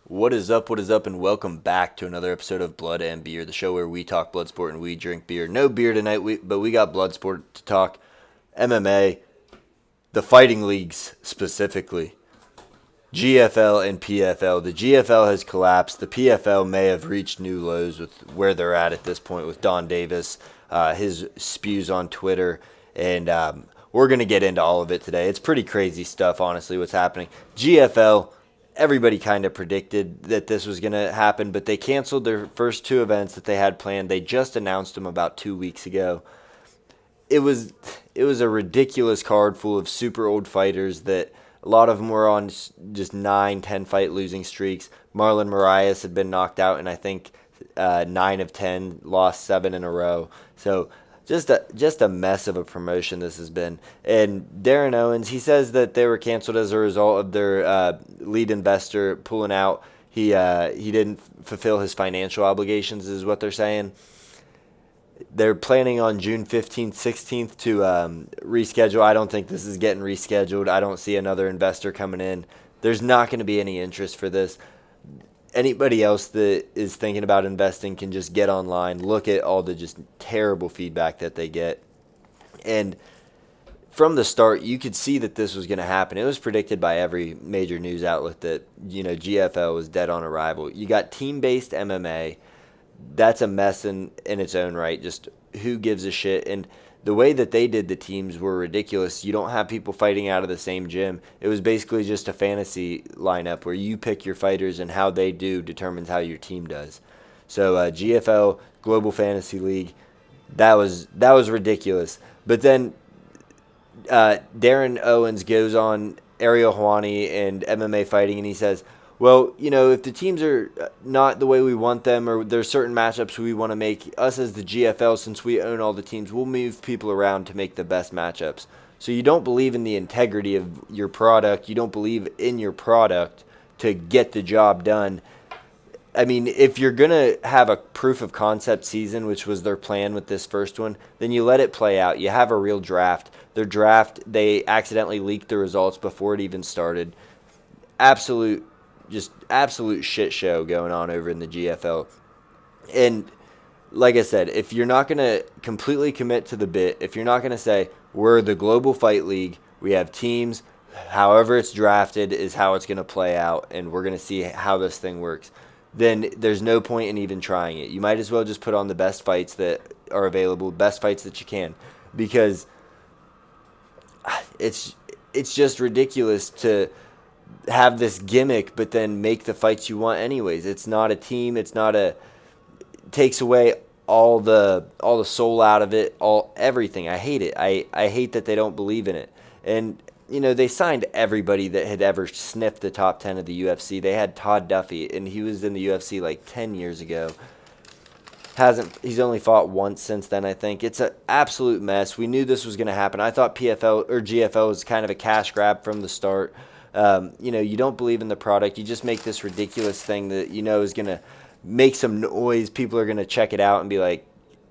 What is up, and welcome back to another episode of Blood and Beer, the show where we talk blood sport and we drink beer. No beer tonight, but we got blood sport to talk. MMA, the fighting leagues specifically, GFL and PFL. The GFL has collapsed. The PFL may have reached new lows with where they're at this point with Don Davis, his spews on Twitter, and we're going to get into all of it today. It's pretty crazy stuff, honestly, what's happening. GFL, everybody kind of predicted that this was going to happen, but they canceled their first two events that they had planned. They just announced them about 2 weeks ago. It was a ridiculous card full of super old fighters that a lot of them were on just 9, 10 fight losing streaks. Marlon Moraes had been knocked out, and I think 9 of 10 lost 7 in a row. So just a mess of a promotion this has been. And Darren Owens, he says that they were canceled as a result of their lead investor pulling out. He didn't fulfill his financial obligations, is what they're saying. They're planning on June 15th, 16th to reschedule. I don't think this is getting rescheduled. I don't see another investor coming in. There's not going to be any interest for this. Anybody else that is thinking about investing can just get online, look at all the just terrible feedback that they get. And from the start, you could see that this was going to happen. It was predicted by every major news outlet that, GFL was dead on arrival. You got team-based MMA. That's a mess in its own right. Just who gives a shit? And the way that they did the teams were ridiculous. You don't have people fighting out of the same gym. It was basically just a fantasy lineup where you pick your fighters and how they do determines how your team does. So GFL Global Fantasy League, that was ridiculous. But then Darren Owens goes on Ariel Helwani and MMA Fighting, and he says, well, if the teams are not the way we want them, or there's certain matchups we want to make, us as the GFL, since we own all the teams, we'll move people around to make the best matchups. So you don't believe in the integrity of your product. You don't believe in your product to get the job done. I mean, if you're going to have a proof of concept season, which was their plan with this first one, then you let it play out. You have a real draft. Their draft, they accidentally leaked the results before it even started. Absolute shit show going on over in the GFL. And like I said, if you're not going to completely commit to the bit, if you're not going to say, we're the Global Fight League, we have teams, however it's drafted is how it's going to play out, and we're going to see how this thing works, then there's no point in even trying it. You might as well just put on the best fights that are available, best fights that you can, because it's just ridiculous to have this gimmick but then make the fights you want anyways. It's not a team. It takes away all the soul out of it, everything. I hate it. I hate that they don't believe in it. And they signed everybody that had ever sniffed the top 10 of the UFC. They had Todd Duffy, and he was in the UFC like 10 years ago. He's only fought once since then, I think. It's an absolute mess. We knew this was going to happen. I thought PFL or GFL was kind of a cash grab from the start. You don't believe in the product. You just make this ridiculous thing that is going to make some noise. People are going to check it out and be like,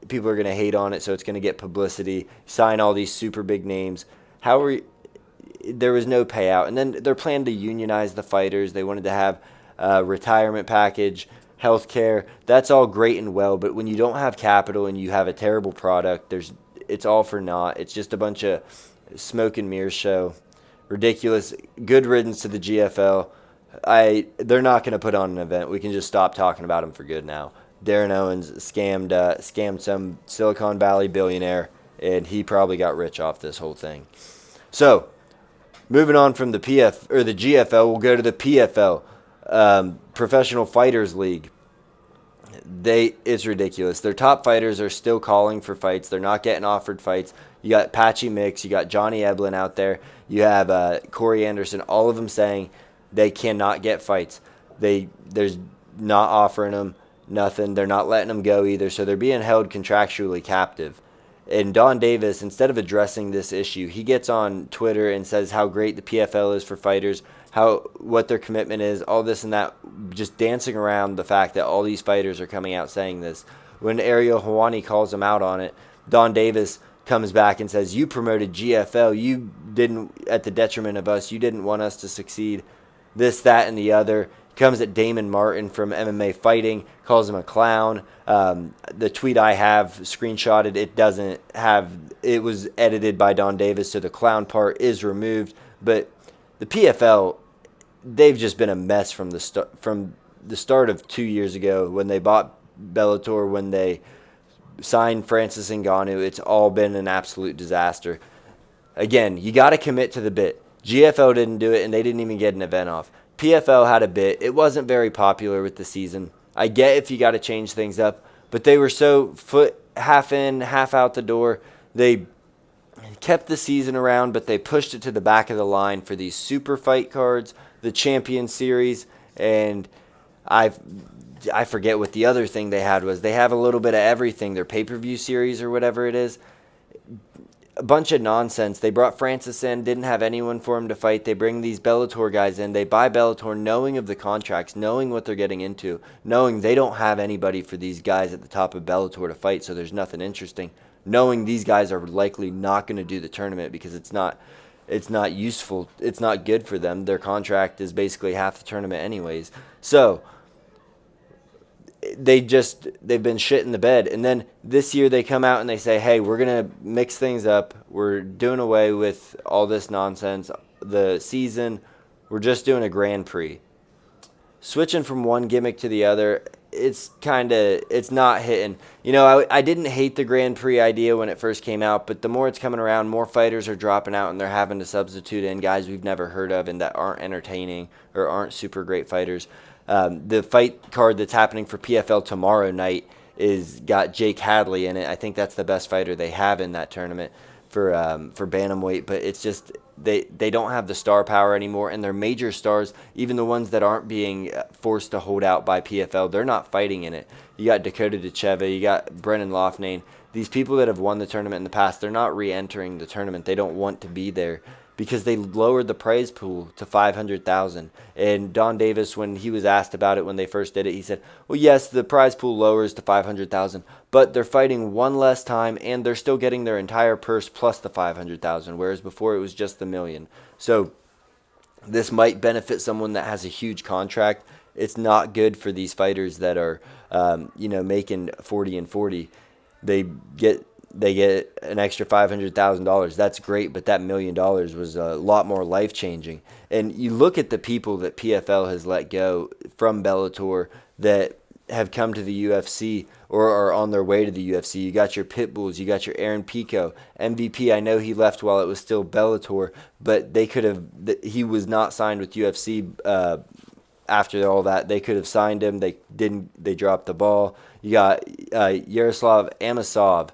people are going to hate on it, so it's going to get publicity. Sign all these super big names. There was no payout. And then they're planning to unionize the fighters. They wanted to have a retirement package, health care. That's all great and well, but when you don't have capital and you have a terrible product, it's all for naught. It's just a bunch of smoke and mirrors show. Ridiculous. Good riddance to the GFL. They're not going to put on an event. We can just stop talking about them for good now. Darren Owens scammed some Silicon Valley billionaire, and he probably got rich off this whole thing. So, moving on from the GFL, we'll go to the PFL, Professional Fighters League. It's ridiculous. Their top fighters are still calling for fights. They're not getting offered fights. You got Patchy Mix. You got Johnny Eblin out there. You have Corey Anderson. All of them saying they cannot get fights. There's not offering them nothing. They're not letting them go either. So they're being held contractually captive. And Don Davis, instead of addressing this issue, he gets on Twitter and says how great the PFL is for fighters, what their commitment is, all this and that, just dancing around the fact that all these fighters are coming out saying this. When Ariel Helwani calls him out on it, Don Davis comes back and says, you promoted GFL, you didn't, at the detriment of us, you didn't want us to succeed, this, that, and the other. comes at Damon Martin from MMA Fighting, calls him a clown. The tweet I have screenshotted, it was edited by Don Davis, so the clown part is removed. But the PFL, they've just been a mess from the start of 2 years ago when they bought Bellator, when they signed Francis Ngannou. It's all been an absolute disaster. Again, you got to commit to the bit. GFL didn't do it, and they didn't even get an event off. PFL had a bit. It wasn't very popular with the season. I get if you got to change things up, but they were so half in, half out the door. They kept the season around, but they pushed it to the back of the line for these super fight cards, the Champion Series, and I forget what the other thing they had was. They have a little bit of everything, their pay-per-view series or whatever it is. A bunch of nonsense. They brought Francis in, didn't have anyone for him to fight. They bring these Bellator guys in. They buy Bellator knowing of the contracts, knowing what they're getting into, knowing they don't have anybody for these guys at the top of Bellator to fight, so there's nothing interesting. Knowing these guys are likely not going to do the tournament because it's not useful. It's not good for them. Their contract is basically half the tournament anyways. So they've been shit in the bed. And then this year they come out and they say, hey, we're going to mix things up. We're doing away with all this nonsense. The season, we're just doing a Grand Prix. Switching from one gimmick to the other, it's not hitting. You know, I didn't hate the Grand Prix idea when it first came out, but the more it's coming around, more fighters are dropping out and they're having to substitute in guys we've never heard of and that aren't entertaining or aren't super great fighters. The fight card that's happening for PFL tomorrow night got Jake Hadley in it. I think that's the best fighter they have in that tournament for bantamweight. But it's just they don't have the star power anymore, and their major stars, even the ones that aren't being forced to hold out by PFL, they're not fighting in it. You got Dakota Decheva, you got Brennan Loughnane. These people that have won the tournament in the past, they're not re-entering the tournament. They don't want to be there, because they lowered the prize pool to $500,000. And Don Davis, when he was asked about it when they first did it, he said, well, yes, the prize pool lowers to $500,000, but they're fighting one less time and they're still getting their entire purse plus the $500,000, whereas before it was just the $1 million. So this might benefit someone that has a huge contract. It's not good for these fighters that are, making 40 and 40. They get an extra $500,000. That's great, but that $1 million was a lot more life-changing. And you look at the people that PFL has let go from Bellator that have come to the UFC or are on their way to the UFC. You got your Pitbulls, you got your Aaron Pico. MVP, I know he left while it was still Bellator, but he was not signed with UFC after all that. They could have signed him. They didn't. They dropped the ball. You got Yaroslav Amosov,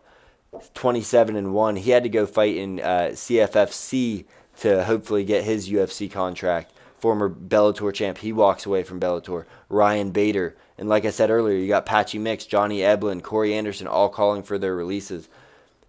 27-1. He had to go fight in CFFC to hopefully get his UFC contract. Former Bellator champ, he walks away from Bellator. Ryan Bader, and like I said earlier, you got Patchy Mix, Johnny Eblin, Corey Anderson, all calling for their releases.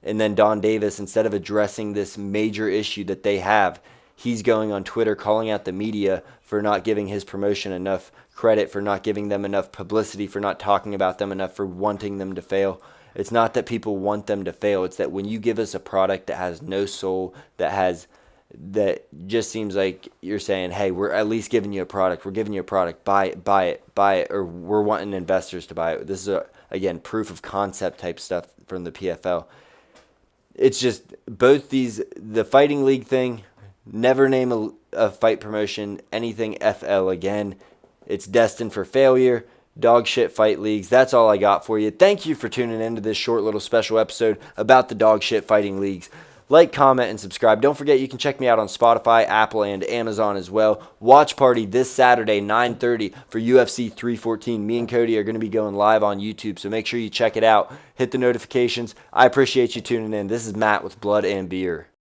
And then Don Davis, instead of addressing this major issue that they have, he's going on Twitter calling out the media for not giving his promotion enough credit, for not giving them enough publicity, for not talking about them enough, for wanting them to fail. It's not that people want them to fail. It's that when you give us a product that has no soul, that just seems like you're saying, hey, we're at least giving you a product. We're giving you a product. Buy it, or we're wanting investors to buy it. This is, again, proof of concept type stuff from the PFL. It's just both the fighting league thing, never name a fight promotion anything FL again. It's destined for failure. Dog shit fight leagues. That's all I got for you. Thank you for tuning into this short little special episode about the dog shit fighting leagues. Like, comment, and subscribe. Don't forget you can check me out on Spotify, Apple, and Amazon as well. Watch party this Saturday, 9:30 for UFC 314. Me and Cody are going to be going live on YouTube, so make sure you check it out. Hit the notifications. I appreciate you tuning in. This is Matt with Blood and Beer.